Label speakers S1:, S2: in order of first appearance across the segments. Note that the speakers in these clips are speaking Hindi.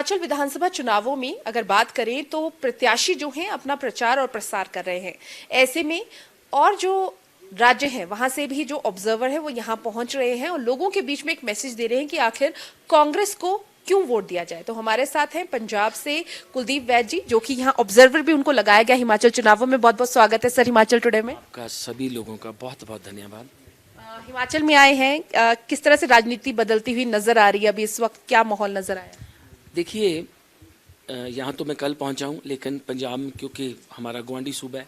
S1: हिमाचल विधानसभा चुनावों में अगर बात करें तो प्रत्याशी जो हैं अपना प्रचार और प्रसार कर रहे हैं। ऐसे में और जो राज्य हैं वहां से भी जो ऑब्जर्वर है वो यहाँ पहुंच रहे हैं और लोगों के बीच में एक मैसेज दे रहे हैं कि आखिर कांग्रेस को क्यों वोट दिया जाए। तो हमारे साथ हैं पंजाब से कुलदीप वैद जी, जो कि यहाँ ऑब्जर्वर भी उनको लगाया गया हिमाचल चुनावों में। बहुत बहुत स्वागत है सर हिमाचल टुडे में।
S2: आपका सभी लोगों का बहुत बहुत धन्यवाद।
S1: हिमाचल में आए हैं, किस तरह से राजनीति बदलती हुई नजर आ रही है? अभी इस वक्त क्या माहौल नजर आया?
S2: देखिए, यहाँ तो मैं कल पहुँचा हूँ, लेकिन पंजाब में क्योंकि हमारा गवांडी सूबा है,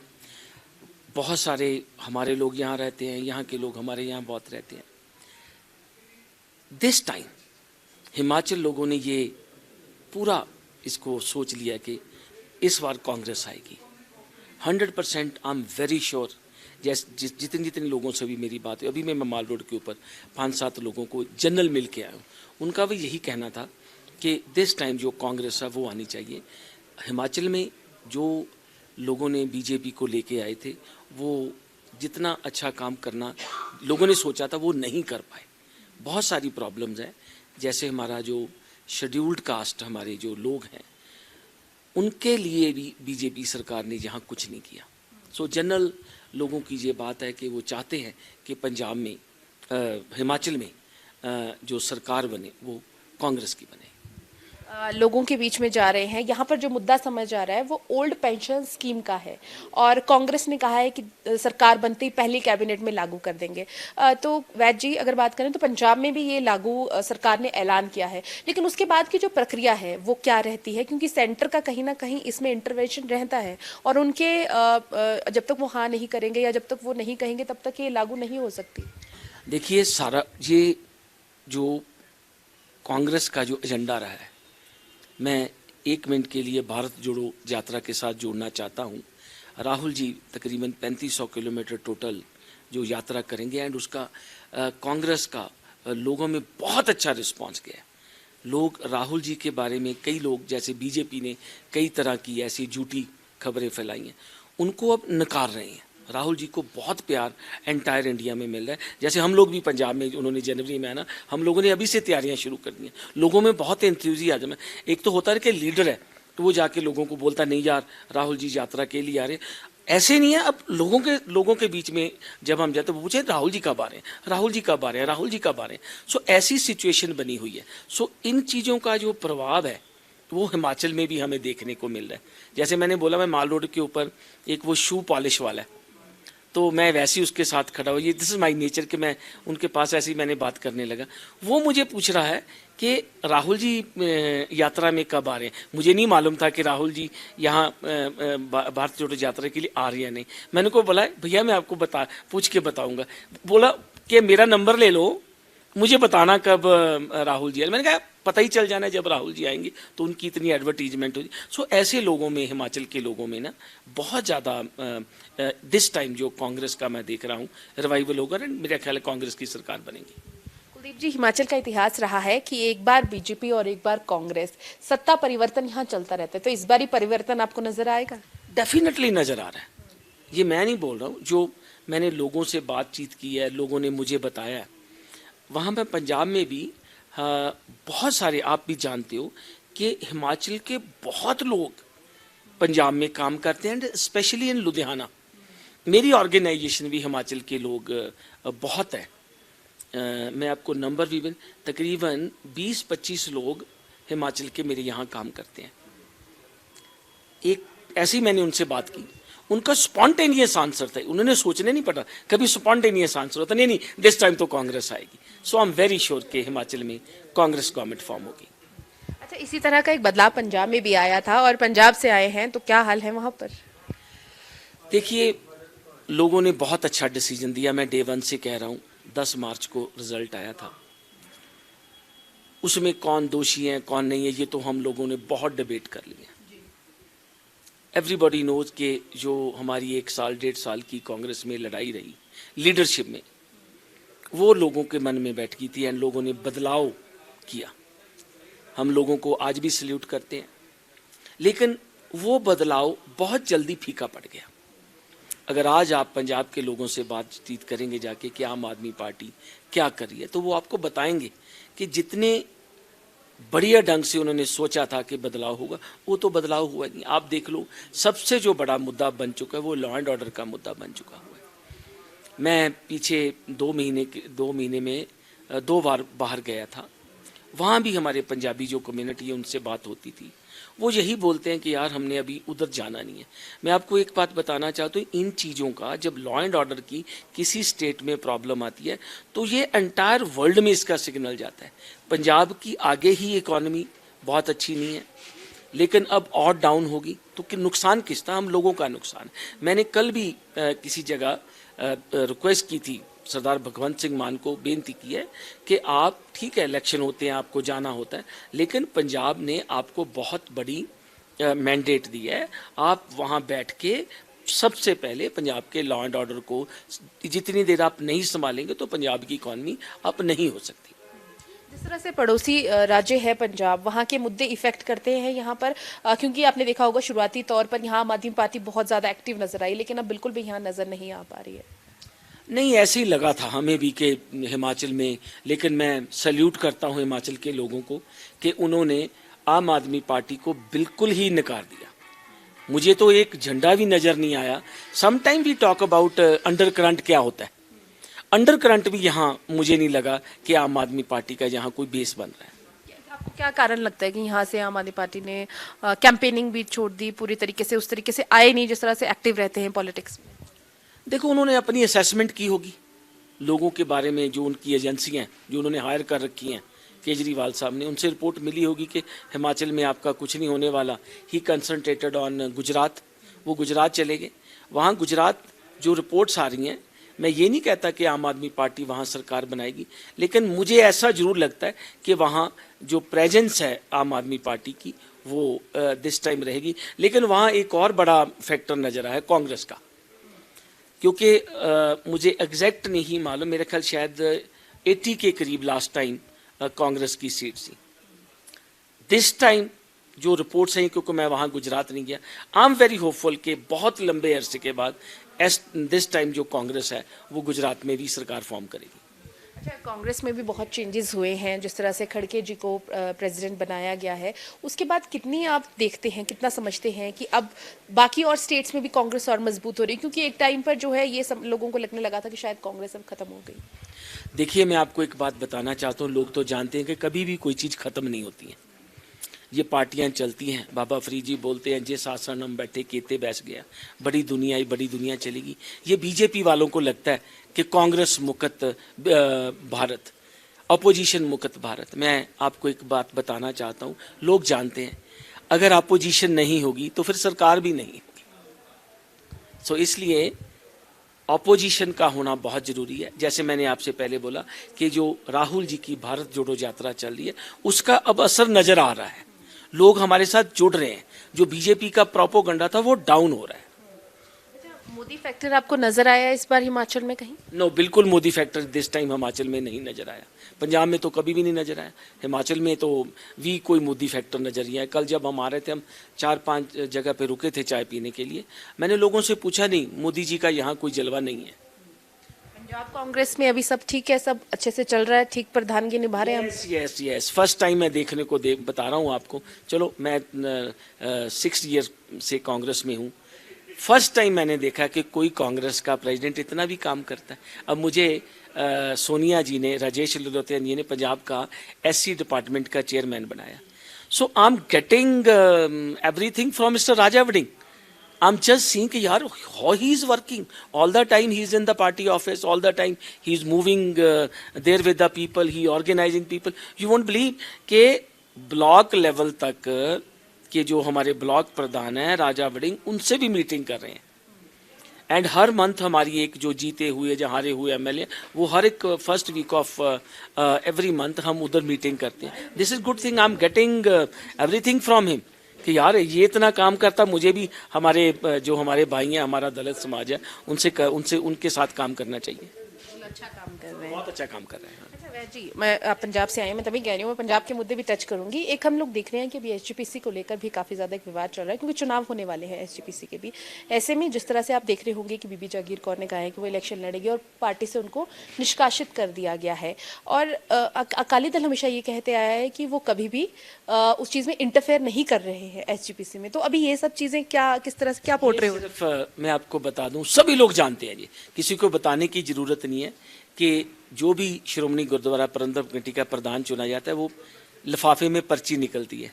S2: बहुत सारे हमारे लोग यहाँ रहते हैं, यहाँ के लोग हमारे यहाँ बहुत रहते हैं। दिस टाइम हिमाचल लोगों ने ये पूरा इसको सोच लिया कि इस बार कांग्रेस आएगी। 100% आई एम वेरी श्योर। जितने जितने लोगों से भी मेरी बात है, अभी मैं माल रोड के ऊपर 5-7 लोगों को जनरल मिल के आया हूँ, उनका भी यही कहना था कि दिस टाइम जो कांग्रेस है वो आनी चाहिए। हिमाचल में जो लोगों ने बीजेपी को लेके आए थे, वो जितना अच्छा काम करना लोगों ने सोचा था वो नहीं कर पाए। बहुत सारी प्रॉब्लम्स हैं, जैसे हमारा जो शेड्यूल्ड कास्ट हमारे जो लोग हैं, उनके लिए भी बीजेपी सरकार ने यहाँ कुछ नहीं किया। सो जनरल लोगों की ये बात है कि वो चाहते हैं कि पंजाब में हिमाचल में जो सरकार बने वो कांग्रेस की बने।
S1: लोगों के बीच में जा रहे हैं। यहाँ पर जो मुद्दा समझ आ रहा है वो ओल्ड पेंशन स्कीम का है और कांग्रेस ने कहा है कि सरकार बनते ही पहली कैबिनेट में लागू कर देंगे। तो वैद जी, अगर बात करें तो पंजाब में भी ये लागू सरकार ने ऐलान किया है, लेकिन उसके बाद की जो प्रक्रिया है वो क्या रहती है? क्योंकि सेंटर का कहीं ना कहीं इसमें इंटरवेंशन रहता है और उनके जब तक वो हाँ नहीं करेंगे या जब तक वो नहीं कहेंगे तब तक ये लागू नहीं हो सकती।
S2: देखिए, सारा ये जो कांग्रेस का जो एजेंडा रहा है, मैं 1 मिनट के लिए भारत जोड़ो यात्रा के साथ जोड़ना चाहता हूँ। राहुल जी तकरीबन 3500 किलोमीटर टोटल जो यात्रा करेंगे एंड उसका कांग्रेस का लोगों में बहुत अच्छा रिस्पांस गया है। लोग राहुल जी के बारे में, कई लोग जैसे बीजेपी ने कई तरह की ऐसी झूठी खबरें फैलाई हैं, उनको अब नकार रहे हैं। राहुल जी को बहुत प्यार एंटायर इंडिया में मिल रहा है। जैसे हम लोग भी पंजाब में, उन्होंने जनवरी में आना, हम लोगों ने अभी से तैयारियां शुरू कर दी हैं। लोगों में बहुत एंथुसियाज्म है। एक तो होता है कि लीडर है तो वो जाके लोगों को बोलता नहीं यार राहुल जी यात्रा के लिए आ रहे, ऐसे नहीं है। अब लोगों के बीच में जब हम जाते पूछे राहुल जी कब आ रहे हैं, राहुल जी कब आ रहे हैं, राहुल जी कब आ रहे हैं। सो ऐसी सिचुएशन बनी हुई है। सो इन चीज़ों का जो प्रभाव है वो हिमाचल में भी हमें देखने को मिल रहा है। जैसे मैंने बोला, मैं माल रोड के ऊपर एक वो शू पॉलिश वाला है, तो मैं वैसे ही उसके साथ खड़ा हुआ, ये दिस इज़ माई नेचर कि मैं उनके पास ऐसे ही मैंने बात करने लगा। वो मुझे पूछ रहा है कि राहुल जी यात्रा में कब आ रहे हैं। मुझे नहीं मालूम था कि राहुल जी यहाँ भारत जोड़ो यात्रा के लिए आ रहे हैं नहीं। मैंने को बोला भैया मैं आपको पूछ के बताऊंगा। बोला कि मेरा नंबर ले लो, मुझे बताना कब राहुल जी आए। मैंने कहा पता ही चल जाना है जब राहुल जी आएंगे, तो उनकी इतनी एडवर्टीजमेंट होगी। सो ऐसे लोगों में, हिमाचल के लोगों में ना बहुत ज़्यादा दिस टाइम जो कांग्रेस का मैं देख रहा हूँ रिवाइवल होगा और मेरा ख्याल है कांग्रेस की सरकार बनेगी।
S1: कुलदीप जी, हिमाचल का इतिहास रहा है कि एक बार बीजेपी और एक बार कांग्रेस, सत्ता परिवर्तन यहाँ चलता रहता है। तो इस बार ही परिवर्तन आपको नजर आएगा?
S2: डेफिनेटली नज़र आ रहा है। ये मैं नहीं बोल रहा हूँ, जो मैंने लोगों से बातचीत की है, लोगों ने मुझे बताया है। वहाँ पे पंजाब में भी बहुत सारे, आप भी जानते हो कि हिमाचल के बहुत लोग पंजाब में काम करते हैं, स्पेशली इन लुधियाना। मेरी ऑर्गेनाइजेशन भी हिमाचल के लोग बहुत हैं। मैं आपको नंबर भी तकरीबन 20-25 लोग हिमाचल के मेरे यहाँ काम करते हैं। एक ऐसी मैंने उनसे बात की, उनका स्पॉन्टेनियस आंसर था, उन्होंने सोचने नहीं पड़ा, कभी स्पॉन्टेनियस आंसर होता नहीं दिस टाइम तो कांग्रेस आएगी। सो आई एम वेरी श्योर कि हिमाचल में कांग्रेस गवर्नमेंट फॉर्म होगी।
S1: अच्छा, इसी तरह का एक बदलाव पंजाब में भी आया था और पंजाब से आए हैं, तो क्या हाल है वहां पर?
S2: देखिए, लोगों ने बहुत अच्छा डिसीजन दिया। मैं डे 1 से कह रहा हूँ, 10 मार्च को रिजल्ट आया था। उसमें कौन दोषी है कौन नहीं है ये तो हम लोगों ने बहुत डिबेट कर लिया। एवरीबॉडी नोज कि जो हमारी 1 साल 1.5 साल की कांग्रेस में लड़ाई रही लीडरशिप में, वो लोगों के मन में बैठ गई थी एंड लोगों ने बदलाव किया। हम लोगों को आज भी सल्यूट करते हैं, लेकिन वो बदलाव बहुत जल्दी फीका पड़ गया। अगर आज आप पंजाब के लोगों से बातचीत करेंगे जाके कि आम आदमी पार्टी क्या कर रही है, तो वो आपको बताएंगे कि जितने बढ़िया ढंग से उन्होंने सोचा था कि बदलाव होगा, वो तो बदलाव हुआ नहीं। आप देख लो, सबसे जो बड़ा मुद्दा बन चुका है वो लॉ एंड ऑर्डर का मुद्दा बन चुका हुआ है। मैं पीछे 2 महीने में 2 बार बाहर गया था, वहाँ भी हमारे पंजाबी जो कम्युनिटी है उनसे बात होती थी। वो यही बोलते हैं कि यार हमने अभी उधर जाना नहीं है। मैं आपको एक बात बताना चाहता हूँ, इन चीज़ों का जब लॉ एंड ऑर्डर की किसी स्टेट में प्रॉब्लम आती है तो ये एंटायर वर्ल्ड में इसका सिग्नल जाता है। पंजाब की आगे ही इकॉनमी बहुत अच्छी नहीं है, लेकिन अब और डाउन होगी तो कि नुकसान किसका? हम लोगों का नुकसान। मैंने कल भी किसी जगह रिक्वेस्ट की थी, सरदार भगवंत सिंह मान को बेनती की है कि आप, ठीक है इलेक्शन होते हैं, आपको जाना होता है, लेकिन पंजाब ने आपको बहुत बड़ी मैंडेट दी है। आप वहाँ बैठ के सबसे पहले पंजाब के लॉ एंड ऑर्डर को, जितनी देर आप नहीं संभालेंगे तो पंजाब की इकॉनमी अप नहीं हो सकती।
S1: जिस तरह से पड़ोसी राज्य है पंजाब, वहाँ के मुद्दे इफेक्ट करते हैं यहाँ पर, क्योंकि आपने देखा होगा शुरुआती तौर पर यहाँ आम आदमी पार्टी बहुत ज़्यादा एक्टिव नजर आई, लेकिन अब बिल्कुल भी यहाँ नजर नहीं आ पा रही है।
S2: नहीं, ऐसे ही लगा था हमें भी कि हिमाचल में, लेकिन मैं सैल्यूट करता हूँ हिमाचल के लोगों को कि उन्होंने आम आदमी पार्टी को बिल्कुल ही नकार दिया। मुझे तो एक झंडा भी नज़र नहीं आया। Some time we talk about undercurrent, क्या होता है अंडर करंट, भी यहाँ मुझे नहीं लगा कि आम आदमी पार्टी का यहाँ कोई बेस बन रहा है।
S1: आपको क्या कारण लगता है कि यहाँ से आम आदमी पार्टी ने कैंपेनिंग भी छोड़ दी पूरी तरीके से, उस तरीके से आए नहीं जिस तरह से एक्टिव रहते हैं पॉलिटिक्स में?
S2: देखो, उन्होंने अपनी असेसमेंट की होगी लोगों के बारे में, जो उनकी एजेंसियां जो उन्होंने हायर कर रखी हैं केजरीवाल साहब ने, उनसे रिपोर्ट मिली होगी कि हिमाचल में आपका कुछ नहीं होने वाला। ही कंसंट्रेटेड ऑन गुजरात, वो गुजरात चले गए। वहाँ गुजरात जो रिपोर्ट्स आ रही हैं, मैं ये नहीं कहता कि आम आदमी पार्टी वहाँ सरकार बनाएगी, लेकिन मुझे ऐसा जरूर लगता है कि वहाँ जो प्रेजेंस है आम आदमी पार्टी की वो दिस टाइम रहेगी। लेकिन वहाँ एक और बड़ा फैक्टर नजर आया कांग्रेस का, क्योंकि मुझे एग्जैक्ट नहीं मालूम, मेरे ख्याल शायद 80 के करीब लास्ट टाइम कांग्रेस की सीट थी। दिस टाइम जो रिपोर्ट्स हैं, क्योंकि मैं वहाँ गुजरात नहीं गया, आई एम वेरी होपफुल कि बहुत लंबे अरसे के बाद दिस टाइम जो कांग्रेस है वो गुजरात में भी सरकार फॉर्म करेगी।
S1: अच्छा, कांग्रेस में भी बहुत चेंजेस हुए हैं, जिस तरह से खड़गे जी को प्रेसिडेंट बनाया गया है, उसके बाद कितनी आप देखते हैं, कितना समझते हैं कि अब बाकी और स्टेट्स में भी कांग्रेस और मजबूत हो रही है? क्योंकि एक टाइम पर जो है ये सब लोगों को लगने लगा था कि शायद कांग्रेस अब खत्म हो गई।
S2: देखिए, मैं आपको एक बात बताना चाहता हूँ, लोग तो जानते हैं कि कभी भी कोई चीज़ खत्म नहीं होती है, ये पार्टियां चलती हैं। बाबा फरीद जी बोलते हैं, जिस आसन हम बैठे केते बैस गया, बड़ी दुनिया ही बड़ी दुनिया चलेगी। ये बीजेपी वालों को लगता है कि कांग्रेस मुक्त भारत, अपोजिशन मुक्त भारत। मैं आपको एक बात बताना चाहता हूँ, लोग जानते हैं अगर अपोजिशन नहीं होगी तो फिर सरकार भी नहीं होगी। सो इसलिए अपोजिशन का होना बहुत ज़रूरी है। जैसे मैंने आपसे पहले बोला कि जो राहुल जी की भारत जोड़ो यात्रा चल रही है, उसका अब असर नज़र आ रहा है, लोग हमारे साथ जुड़ रहे हैं। जो बीजेपी का प्रोपोगंडा था वो डाउन हो रहा है।
S1: मोदी फैक्टर आपको नजर आया इस बार हिमाचल में कहीं?
S2: नो, बिल्कुल Modi factor this time Himachal में नहीं नजर आया। पंजाब में तो कभी भी नहीं नजर आया, हिमाचल में तो भी कोई मोदी फैक्टर नजर नहीं आया। कल जब हम आ रहे थे, हम 4-5 जगह पे रुके थे चाय पीने के लिए, मैंने लोगों से पूछा, नहीं मोदी जी का यहाँ कोई जलवा नहीं है।
S1: पंजाब कांग्रेस में अभी सब ठीक है, सब अच्छे से चल रहा है, ठीक प्रधानगी निभा रहे हैं हम?
S2: यस, फर्स्ट टाइम मैं देखने को बता रहा हूँ आपको। चलो, मैं 6 ईयर से कांग्रेस में हूँ, फर्स्ट टाइम मैंने देखा कि कोई कांग्रेस का प्रेसिडेंट इतना भी काम करता है। अब मुझे सोनिया जी ने, राजेश लिलोतिया जी ने पंजाब का SC डिपार्टमेंट का चेयरमैन बनाया। So I am getting everything from mister Raja Warring. I'm just seeing कि यार how he is working all the time, he is in the party office all the time, he is moving there with the people, he organizing people. You won't believe कि ब्लॉक लेवल तक के जो हमारे ब्लॉक प्रधान हैं राजा वडिंग, उनसे भी मीटिंग कर रहे हैं। एंड हर मंथ हमारी एक जो जीते हुए या हारे हुए MLA, वो हर एक first week of every month हम उधर मीटिंग करते हैं। This is good thing, I am getting everything from him कि यार ये इतना काम करता, मुझे भी हमारे जो हमारे भाई हैं, हमारा दलित समाज है, उनसे उनके साथ काम करना चाहिए।
S1: अच्छा काम कर रहे हैं,
S2: बहुत अच्छा काम कर रहे हैं।
S1: वैद जी, मैं आप पंजाब से आए हैं, मैं तभी कह रही हूँ, मैं पंजाब के मुद्दे भी टच करूंगी। एक हम लोग देख रहे हैं कि अभी एसजीपीसी को लेकर भी काफ़ी ज़्यादा एक विवाद चल रहा है, क्योंकि चुनाव होने वाले हैं एसजीपीसी के भी। ऐसे में जिस तरह से आप देख रहे होंगे कि बीबी जागीर कौर ने कहा है कि वो इलेक्शन लड़ेगी और पार्टी से उनको निष्कासित कर दिया गया है। और अकाली दल हमेशा ये कहते आया है कि वो कभी भी उस चीज़ में इंटरफेयर नहीं कर रहे हैं एसजीपीसी में। तो अभी ये सब चीज़ें क्या, किस तरह से क्या पोर्ट्रे हो?
S2: सिर्फ मैं आपको बता दूं, सभी लोग जानते हैं, जी किसी को बताने की जरूरत नहीं है कि जो भी श्रोमणी गुरुद्वारा प्रबंधक कमेटी का प्रधान चुना जाता है वो लिफाफे में पर्ची निकलती है।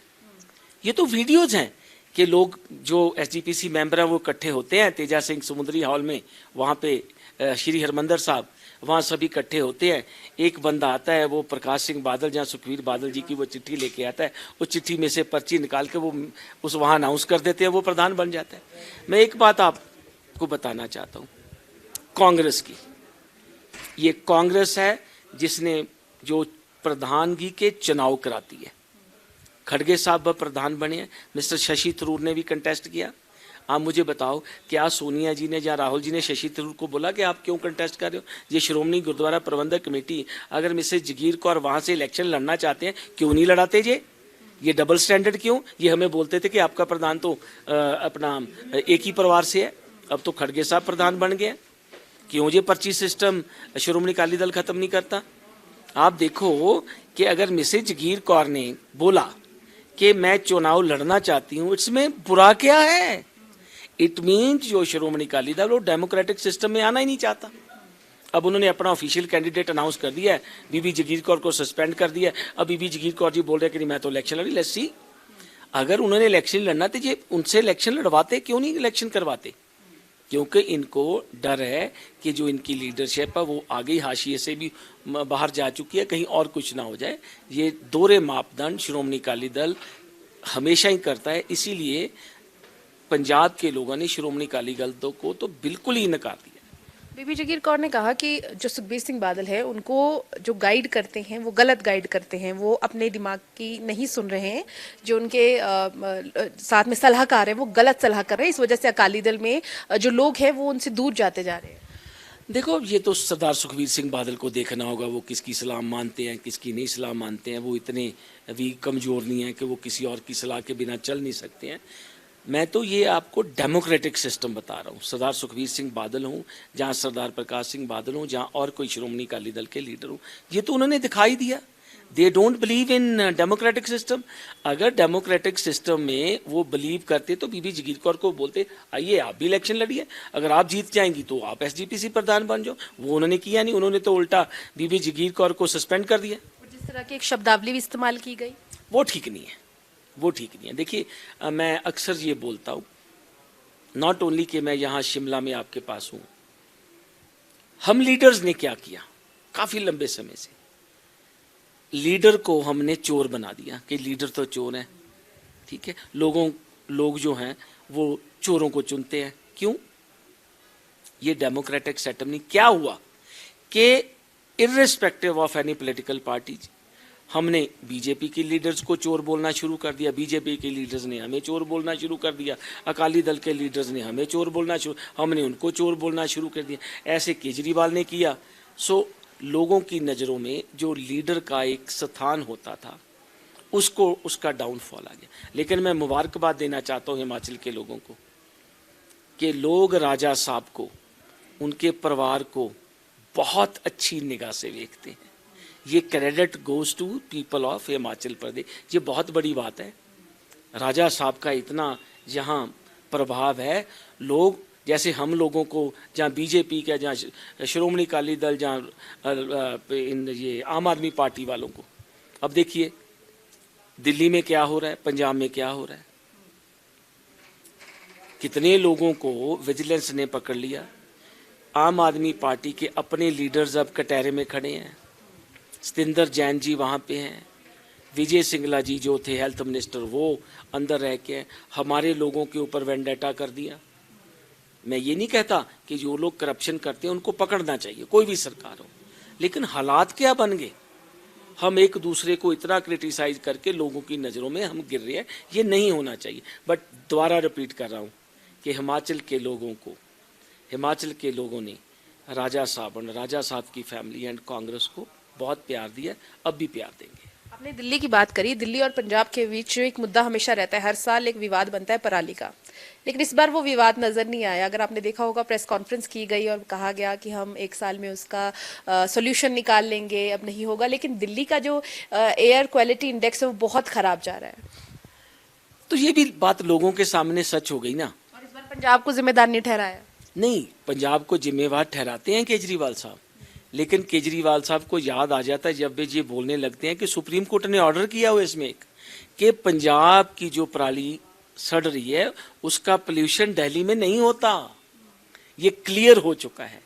S2: ये तो वीडियोज हैं कि लोग जो एसजीपीसी मेंबर हैं वो इकट्ठे होते हैं तेजा सिंह समुद्री हॉल में, वहाँ पे श्री हरमंदर साहब, वहाँ सभी इकट्ठे होते हैं। एक बंदा आता है, वो प्रकाश सिंह बादल, जहाँ सुखबीर बादल जी की वो चिट्ठी लेके आता है, उस चिट्ठी में से पर्ची निकाल के वो उस वहाँ अनाउंस कर देते हैं, वो प्रधान बन जाता है। मैं एक बात आपको बताना चाहता हूँ, कांग्रेस की, ये कांग्रेस है जिसने जो प्रधानगी के चुनाव कराती है। खड़गे साहब प्रधान बने हैं, मिस्टर शशि थरूर ने भी कंटेस्ट किया। आप मुझे बताओ, क्या सोनिया जी ने या राहुल जी ने शशि थरूर को बोला कि आप क्यों कंटेस्ट कर रहे हो? ये श्रोमणी गुरुद्वारा प्रबंधक कमेटी, अगर मिसेज जगीर कौर वहां से इलेक्शन लड़ना चाहते हैं, क्यों नहीं लड़ाते? ये डबल स्टैंडर्ड क्यों? ये हमें बोलते थे कि आपका प्रधान तो अपना एक ही परिवार से है, अब तो खड़गे साहब प्रधान बन गए। क्यों ये पर्ची सिस्टम श्रोमणी अकाली दल खत्म नहीं करता? आप देखो कि अगर मिसेज जगीर कौर ने बोला कि मैं चुनाव लड़ना चाहती हूं, इसमें बुरा क्या है? इट मीन्स जो श्रोमणी अकाली दल वो डेमोक्रेटिक सिस्टम में आना ही नहीं चाहता। अब उन्होंने अपना ऑफिशियल कैंडिडेट अनाउंस कर दिया है, बीबी जगीर कौर को सस्पेंड कर दिया है। अब बीबी जगीर कौर जी बोल रहे हैं कि नहीं मैं तो इलेक्शन लड़ी। लेट्स सी, अगर उन्होंने इलेक्शन लड़ना तो ये उनसे इलेक्शन लड़वाते, क्यों नहीं इलेक्शन करवाते? क्योंकि इनको डर है कि जो इनकी लीडरशिप है वो आगे हाशिए से भी बाहर जा चुकी है, कहीं और कुछ ना हो जाए। ये दोहरे मापदंड श्रोमणी अकाली दल हमेशा ही करता है, इसीलिए पंजाब के लोगों ने श्रोमणी अकाली दल को तो बिल्कुल ही नकार दिया।
S1: बीबी जागीर कौर ने कहा कि जो सुखबीर सिंह बादल है उनको जो गाइड करते हैं वो गलत गाइड करते हैं, वो अपने दिमाग की नहीं सुन रहे हैं, जो उनके साथ में सलाहकार हैं वो गलत सलाह कर रहे हैं, इस वजह से अकाली दल में जो लोग हैं वो उनसे दूर जाते जा रहे हैं।
S2: देखो, ये तो सरदार सुखबीर सिंह बादल को देखना होगा, वो किसकी सलाह मानते हैं किसकी नहीं सलाह मानते हैं। वो इतने अभी कमज़ोर नहीं है कि वो किसी और की सलाह के बिना चल नहीं सकते हैं। मैं तो ये आपको डेमोक्रेटिक सिस्टम बता रहा हूँ। सरदार सुखबीर सिंह बादल हूँ, जहाँ सरदार प्रकाश सिंह बादल हूँ, जहाँ और कोई श्रोमणी अकाली दल के लीडर हूँ, ये तो उन्होंने दिखाई दिया। They don't believe in democratic system. अगर डेमोक्रेटिक सिस्टम में वो बिलीव करते तो बीबी जगीर कौर को बोलते आइए आप भी इलेक्शन लड़िए, अगर आप जीत जाएंगी तो आप एसजीपीसी प्रधान बन जाओ। वो उन्होंने किया नहीं, उन्होंने तो उल्टा बीबी जगीर कौर को सस्पेंड कर दिया।
S1: जिस तरह की एक शब्दावली भी इस्तेमाल की गई,
S2: वो ठीक नहीं है, वो ठीक नहीं है। देखिए, मैं अक्सर ये बोलता हूँ, नॉट ओनली कि मैं यहाँ शिमला में आपके पास हूँ, हम लीडर्स ने क्या किया काफी लंबे समय से, लीडर को हमने चोर बना दिया कि लीडर तो चोर है। ठीक है, लोग जो हैं वो चोरों को चुनते हैं। क्यों? ये डेमोक्रेटिक सेटअप नहीं। क्या हुआ कि irrespective of any political parties, हमने बीजेपी के लीडर्स को चोर बोलना शुरू कर दिया, बीजेपी के लीडर्स ने हमें चोर बोलना शुरू कर दिया, अकाली दल के लीडर्स ने हमें चोर बोलना शुरू, हमने उनको चोर बोलना शुरू कर दिया। ऐसे केजरीवाल ने किया। सो लोगों की नज़रों में जो लीडर का एक स्थान होता था उसको उसका डाउनफॉल आ गया। लेकिन मैं मुबारकबाद देना चाहता हूँ हिमाचल के लोगों को कि लोग राजा साहब को, उनके परिवार को बहुत अच्छी निगाह से देखते हैं। ये credit goes to people of Himachal Pradesh. ये बहुत बड़ी बात है। राजा साहब का इतना यहाँ प्रभाव है, लोग जैसे हम लोगों को जहाँ बीजेपी का, जहाँ श्रोमणी अकाली दल, जहाँ ये आम आदमी पार्टी वालों को, अब देखिए दिल्ली में क्या हो रहा है, पंजाब में क्या हो रहा है, कितने लोगों को विजिलेंस ने पकड़ लिया। आम आदमी पार्टी के अपने लीडर्स अब कटहरे में खड़े हैं। सतिंदर जैन जी वहाँ पे हैं, विजय सिंगला जी जो थे हेल्थ मिनिस्टर वो अंदर रह के हमारे लोगों के ऊपर वेंडेटा कर दिया। मैं ये नहीं कहता कि जो लोग करप्शन करते हैं उनको पकड़ना चाहिए, कोई भी सरकार हो, लेकिन हालात क्या बन गए? हम एक दूसरे को इतना क्रिटिसाइज करके लोगों की नज़रों में हम गिर रहे हैं, ये नहीं होना चाहिए। बट दोबारा रिपीट कर रहा हूँ कि हिमाचल के लोगों ने राजा साहब की फैमिली एंड कांग्रेस को बहुत प्यार दिया, अब भी प्यार देंगे।
S1: आपने दिल्ली की बात करी। दिल्ली और पंजाब के बीच एक मुद्दा हमेशा रहता है, हर साल एक विवाद बनता है पराली का, लेकिन इस बार वो विवाद नजर नहीं आया। अगर आपने देखा होगा, प्रेस कॉन्फ्रेंस की गई और कहा गया कि हम एक साल में उसका सॉल्यूशन निकाल लेंगे, अब नहीं होगा। लेकिन दिल्ली का जो एयर क्वालिटी इंडेक्स है वो बहुत खराब जा रहा है,
S2: तो ये भी बात लोगों के सामने सच हो गई ना।
S1: और इस बार पंजाब को जिम्मेदार नहीं ठहराया।
S2: नहीं, पंजाब को जिम्मेवार ठहराते हैं केजरीवाल साहब, लेकिन केजरीवाल साहब को याद आ जाता है जब वे ये बोलने लगते हैं कि सुप्रीम कोर्ट ने ऑर्डर किया हुआ इसमें एक, कि पंजाब की जो पराली सड़ रही है उसका पोल्यूशन दिल्ली में नहीं होता, ये क्लियर हो चुका है।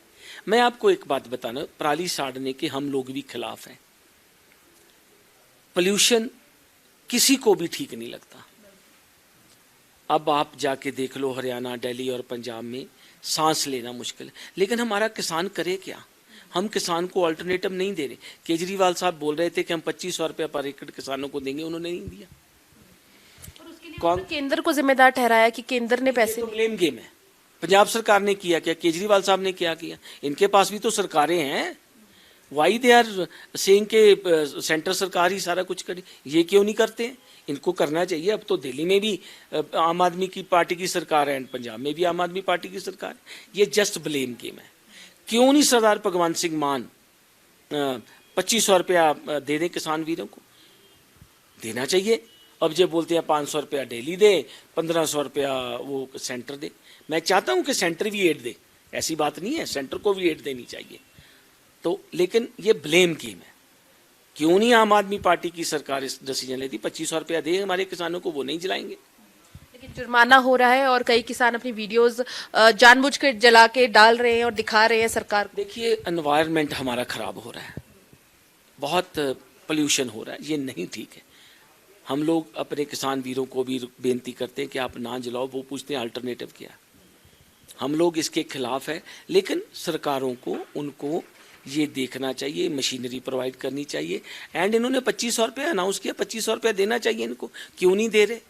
S2: मैं आपको एक बात बताना, पराली साड़ने के हम लोग भी खिलाफ हैं। पोल्यूशन किसी को भी ठीक नहीं लगता। अब आप जाके देख लो हरियाणा, दिल्ली और पंजाब में सांस लेना मुश्किल है, लेकिन हमारा किसान करे क्या? हम किसान को अल्टरनेटिव नहीं दे रहे। केजरीवाल साहब बोल रहे थे कि हम 2500 रुपये पर एकड़ किसानों को देंगे, उन्होंने नहीं दिया।
S1: और उसके लिए उन्होंने केंद्र को जिम्मेदार ठहराया कि केंद्र ने पैसे
S2: तो ब्लेम गेम है। पंजाब सरकार ने किया क्या? केजरीवाल साहब ने क्या किया? इनके पास भी तो सरकारें हैं। वाई दे आर सेइंग के सेंटर सरकार ही सारा कुछ करे, ये क्यों नहीं करते हैं? इनको करना चाहिए। अब तो दिल्ली में भी आम आदमी की पार्टी की सरकार है, पंजाब में भी आम आदमी पार्टी की सरकार है। ये जस्ट ब्लेम गेम है। क्यों नहीं सरदार भगवंत सिंह मान 2500 रुपया दे दें किसान वीरों को? देना चाहिए। अब जो बोलते हैं 500 रुपया डेली दे, 1500 रुपया वो सेंटर दे। मैं चाहता हूं कि सेंटर भी एड दे, ऐसी बात नहीं है, सेंटर को भी एड देनी चाहिए। तो लेकिन ये ब्लेम गेम है। क्यों नहीं आम आदमी पार्टी की सरकार इस डिसीजन लेती? 2500 रुपया दे हमारे किसानों को, वो नहीं जलाएंगे।
S1: लेकिन जुर्माना हो रहा है और कई किसान अपनी वीडियोस जानबूझ कर जला के डाल रहे हैं और दिखा रहे हैं सरकार को।
S2: देखिए, एनवायरनमेंट हमारा खराब हो रहा है, बहुत पोल्यूशन हो रहा है, ये नहीं ठीक है। हम लोग अपने किसान वीरों को भी बेनती करते हैं कि आप ना जलाओ, वो पूछते हैं अल्टरनेटिव क्या। हम लोग इसके खिलाफ है, लेकिन सरकारों को उनको ये देखना चाहिए, मशीनरी प्रोवाइड करनी चाहिए। एंड इन्होंने 2500 रुपया अनाउंस किया, 2500 रुपया देना चाहिए इनको, क्यों नहीं दे रहे?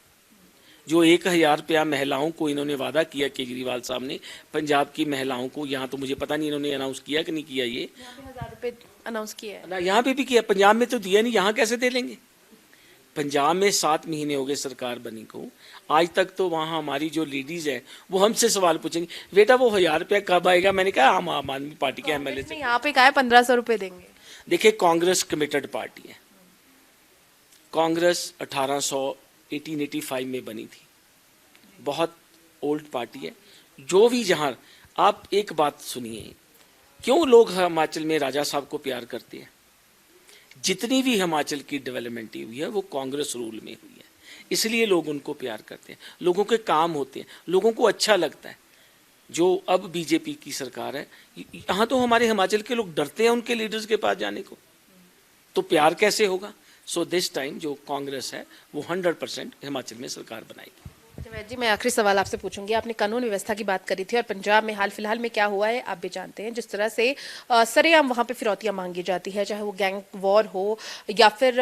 S2: जो 1000 रुपया महिलाओं को इन्होंने वादा किया केजरीवाल साहब ने, पंजाब की महिलाओं को, यहाँ तो मुझे पता नहीं इन्होंने अनाउंस किया कि नहीं किया। ये
S1: 1000 रुपए अनाउंस किया है,
S2: यहाँ पे भी किया, पंजाब में तो दिया नहीं, यहाँ कैसे दे लेंगे? पंजाब में 7 महीने हो गए सरकार बनी को, आज तक तो वहाँ हमारी जो लेडीज है वो हमसे सवाल पूछेंगे, बेटा वो 1000 रुपया कब आएगा? मैंने कहा हम आम आदमी पार्टी के एमएलए से।
S1: यहाँ पे कहा है 1500 रुपए देंगे।
S2: देखिए, कांग्रेस कमिटेड पार्टी है। कांग्रेस 1885 में बनी थी, बहुत ओल्ड पार्टी है। जो भी जहाँ, आप एक बात सुनिए, क्यों लोग हिमाचल में राजा साहब को प्यार करते हैं? जितनी भी हिमाचल की डेवलपमेंट हुई है वो कांग्रेस रूल में हुई है, इसलिए लोग उनको प्यार करते हैं। लोगों के काम होते हैं, लोगों को अच्छा लगता है। जो अब बीजेपी की सरकार है, यहाँ तो हमारे हिमाचल के लोग डरते हैं उनके लीडर्स के पास जाने को, तो प्यार कैसे होगा? सो दिस टाइम जो कांग्रेस है वो 100% हिमाचल में सरकार बनाएगी।
S1: जवेद जी, मैं आखिरी सवाल आपसे पूछूंगी। आपने कानून व्यवस्था की बात करी थी और पंजाब में हाल फिलहाल में क्या हुआ है आप भी जानते हैं। जिस तरह से सरेआम वहाँ पे फिरौतियाँ मांगी जाती है, चाहे वो गैंग वॉर हो या फिर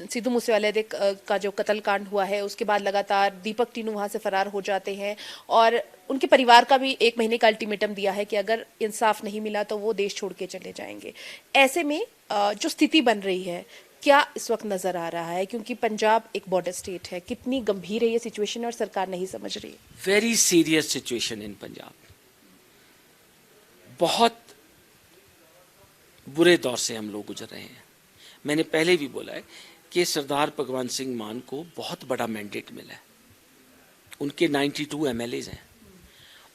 S1: सिद्धू मूसेवाले का जो कत्ल कांड हुआ है, उसके बाद लगातार दीपक टीनू वहाँ से फरार हो जाते हैं और उनके परिवार का भी 1 महीने का अल्टीमेटम दिया है कि अगर इंसाफ नहीं मिला तो वो देश छोड़ के चले जाएंगे। ऐसे में जो स्थिति बन रही है, क्या इस वक्त नजर आ रहा है? क्योंकि पंजाब एक बॉर्डर स्टेट है, कितनी गंभीर है ये सिचुएशन और सरकार नहीं समझ रही है।
S2: Very serious situation in Punjab. बहुत बुरे दौर से हम लोग गुजर रहे हैं। मैंने पहले भी बोला है कि सरदार भगवंत सिंह मान को बहुत बड़ा मैंडेट मिला है। उनके 92 एमएलएज हैं।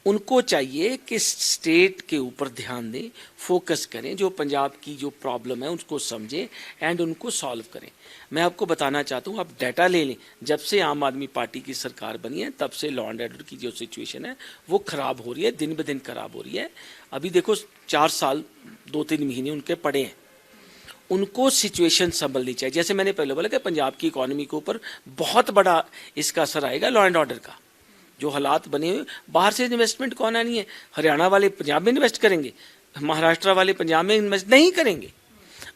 S2: उनको चाहिए कि स्टेट के ऊपर ध्यान दें, फोकस करें, जो पंजाब की जो प्रॉब्लम है उसको समझें एंड उनको सॉल्व करें। मैं आपको बताना चाहता हूँ, आप डाटा ले लें, जब से आम आदमी पार्टी की सरकार बनी है तब से लॉ एंड ऑर्डर की जो सिचुएशन है वो खराब हो रही है, दिन ब दिन खराब हो रही है। अभी देखो 4 साल 2-3 महीने उनके पड़े हैं, उनको सिचुएशन संभलनी चाहिए। जैसे मैंने पहले बोला कि पंजाब की इकोनॉमी के ऊपर बहुत बड़ा इसका असर आएगा लॉ एंड ऑर्डर का। जो हालात बने हुए, बाहर से इन्वेस्टमेंट कौन आनी है? हरियाणा वाले पंजाब में इन्वेस्ट करेंगे, महाराष्ट्र वाले पंजाब में इन्वेस्ट नहीं करेंगे।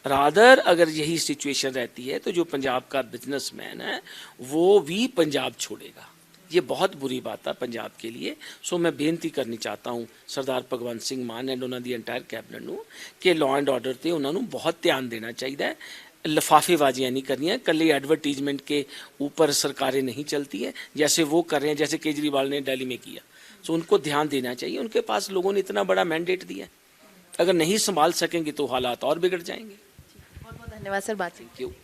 S2: रादर अगर यही सिचुएशन रहती है तो जो पंजाब का बिजनेसमैन है वो भी पंजाब छोड़ेगा। ये बहुत बुरी बात है पंजाब के लिए। सो मैं ਬੇਨਤੀ ਕਰਨੀ ਚਾਹਤਾ ਹੂੰ ਸਰਦਾਰ ਭਗਵੰਤ ਸਿੰਘ ਮਾਨ ਐਂਡ ਉਹਨਾਂ ਦੀ ਐਂਟਾਇਰ ਕੈਬਨਿਟ ਨੂੰ ਕਿ ਲਾਅ ਐਂਡ ਆਰਡਰ ਤੇ ਉਹਨਾਂ ਨੂੰ ਬਹੁਤ ਧਿਆਨ ਦੇਣਾ ਚਾਹੀਦਾ ਹੈ। लफाफेबाजियाँ नहीं करनी है, कल एडवर्टीजमेंट के ऊपर सरकारें नहीं चलती हैं जैसे वो कर रहे हैं, जैसे केजरीवाल ने दिल्ली में किया। सो उनको ध्यान देना चाहिए, उनके पास लोगों ने इतना बड़ा मैंडेट दिया है, अगर नहीं संभाल सकेंगे तो हालात और बिगड़ जाएंगे।
S1: बहुत बहुत धन्यवाद सर बातचीत।
S2: Thank you.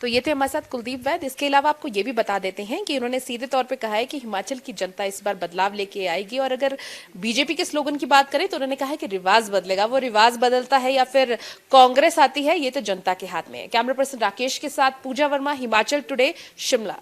S1: तो ये थे हमारे साथ कुलदीप वैद। इसके अलावा आपको ये भी बता देते हैं कि उन्होंने सीधे तौर पे कहा है कि हिमाचल की जनता इस बार बदलाव लेके आएगी, और अगर बीजेपी के स्लोगन की बात करें तो उन्होंने कहा है कि रिवाज बदलेगा। वो रिवाज बदलता है या फिर कांग्रेस आती है, ये तो जनता के हाथ में है। कैमरा पर्सन राकेश के साथ पूजा वर्मा, हिमाचल टुडे, शिमला।